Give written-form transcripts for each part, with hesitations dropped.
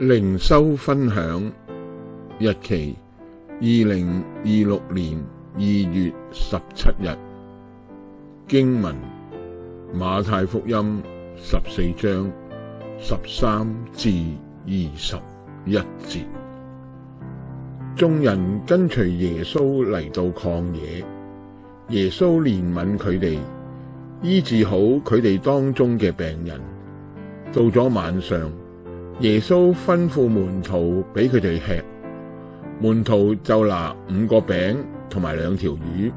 靈修分享，日期2026年2月17日。經文馬太福音14章13至21節。眾人跟隨耶穌嚟到曠野，耶穌憐憫佢哋，醫治好佢哋當中嘅病人。到咗晚上，耶穌吩咐門徒俾佢哋吃，門徒就拿5個餅同埋2條魚。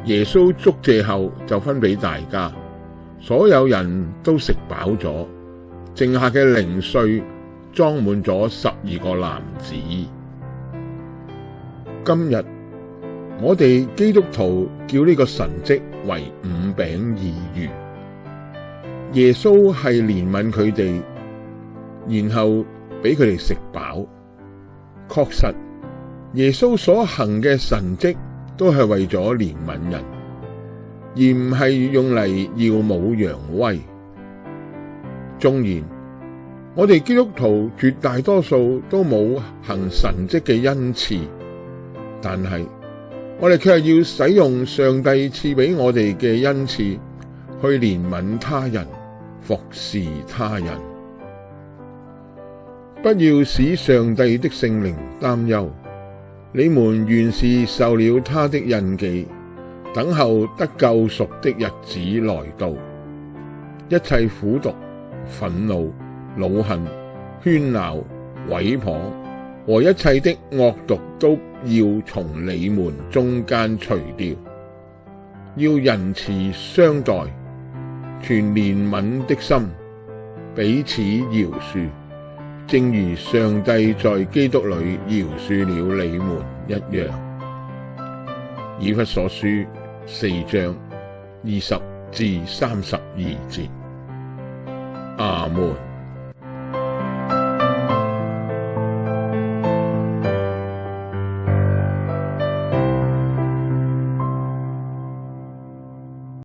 耶穌祝謝後就分俾大家，所有人都食飽咗，剩下嘅零碎裝滿咗12個籃子。今日我哋基督徒叫呢個神蹟為5餅2魚。耶穌係憐憫佢哋，然後俾佢哋食飽。確實，耶穌所行嘅神蹟都係為咗憐憫人，而唔係用嚟耀武揚威。縱然我哋基督徒絕大多數都冇行神蹟嘅恩賜，但係我哋卻係要使用上帝賜俾我哋嘅恩賜去憐憫他人，服侍他人。不要使上帝的聖靈擔憂，你們原是受了他的印記，等候得救贖的日子來到。一切苦毒、憤怒、惱恨、喧鬧、毀謗和一切的惡毒都要從你們中間除掉，要仁慈相待，存憐憫的心，彼此饒恕，正如上帝在基督裏饒恕了你們一樣。以弗所書4章20至32節。阿們。